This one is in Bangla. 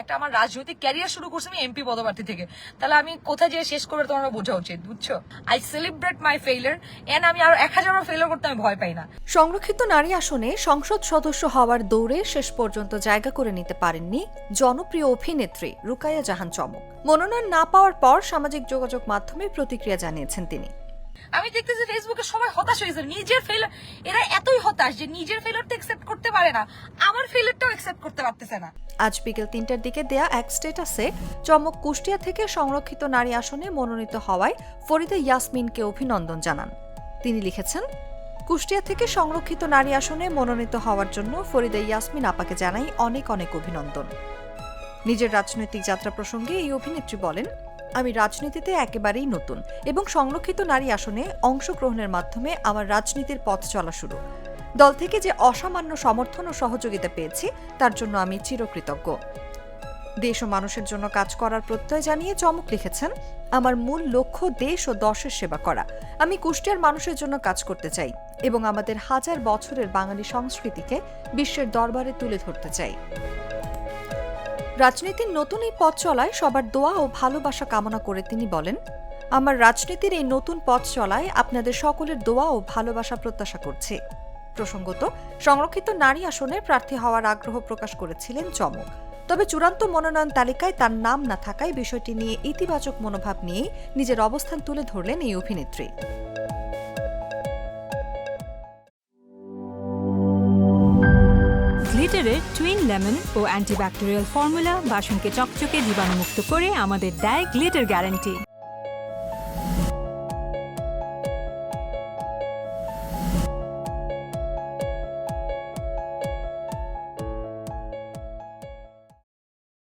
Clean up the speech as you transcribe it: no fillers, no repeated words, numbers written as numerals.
একটা আমার রাজনৈতিক ক্যারিয়ার শুরু করছি আমি এমপি পদপ্রার্থী থেকে, তাহলে আমি কোথায় যেয়ে শেষ করবে তোমার বোঝা উচিত, বুঝছো? I celebrate my failure, and আমি আরো 1000 ফেইলিয়ার করতে আমি ভয় পাই না। সংরক্ষিত নারী আসনে সংসদ সদস্য হওয়ার দৌড়ে শেষ পর্যন্ত জায়গা করে নিতে পারেননি জনপ্রিয় অভিনেত্রী রুকাইয়া জাহান চমক। মনোনয়ন না পাওয়ার পর সামাজিক যোগাযোগ মাধ্যমে প্রতিক্রিয়া জানিয়েছেন তিনি। আমি দেখতেছি ফেসবুকে সবাই হতাশ হয়েছে, নিজের ফেইলিয়ার, এরা এতই হতাশ যে নিজের ফেইলিয়ারটা অ্যাকসেপ্ট করতে পারে না, আমার ফেইলিয়ারটাও অ্যাকসেপ্ট করতে পারতেছে না। আজ বিকেল 3টার দিকে দেয়া এক স্ট্যাটাসে চমক কুষ্টিয়া থেকে সংরক্ষিত নারী আসনে মনোনীত হওয়ায় ফরিদা ইয়াসমিনকে অভিনন্দন জানান। তিনি লিখেছেন, কুষ্টিয়া থেকে সংরক্ষিত নারী আসনে মনোনীত হওয়ার জন্য ফরিদা ইয়াসমিন আপাকে জানাই অনেক অনেক অভিনন্দন। নিজের রাজনৈতিক যাত্রা প্রসঙ্গে এই অভিনেত্রী বলেন, আমি রাজনীতিতে একেবারেই নতুন এবং সংরক্ষিত নারী আসনে অংশগ্রহণের মাধ্যমে আমার রাজনীতির পথ চলা শুরু। দল থেকে যে অসামান্য সমর্থন ও সহযোগিতা পেয়েছি তার জন্য আমি চিরকৃতজ্ঞ। দেশ ও মানুষের জন্য কাজ করার প্রত্যয় জানিয়ে চমক লিখেছেন, আমার মূল লক্ষ্য দেশ ও দশের সেবা করা। আমি কুষ্টিয়ার মানুষের জন্য কাজ করতে চাই এবং আমাদের হাজার বছরের বাঙালি সংস্কৃতিকে বিশ্বের দরবারে তুলে ধরতে চাই। রাজনীতির নতুন এই পথ চলায় সবার দোয়া ও ভালোবাসা কামনা করে তিনি বলেন, আমার রাজনীতির এই নতুন পথ চলায় আপনাদের সকলের দোয়া ও ভালোবাসা প্রত্যাশা করছি। প্রসঙ্গত, সংরক্ষিত নারী আসনে প্রার্থী হওয়ার আগ্রহ প্রকাশ করেছিলেন চমক। তবে চূড়ান্ত মনোনয়ন তালিকায় তার নাম না থাকায় বিষয়টি নিয়ে ইতিবাচক মনোভাব নিয়েই নিজের অবস্থান তুলে ধরলেন এই অভিনেত্রী। গ্লিটারের টুইন লেমন ও অ্যান্টিব্যাকটেরিয়াল ফর্মুলা বাসনকে চকচকে জীবাণুমুক্ত করে আমাদের দেয় গ্লিটার গ্যারান্টি।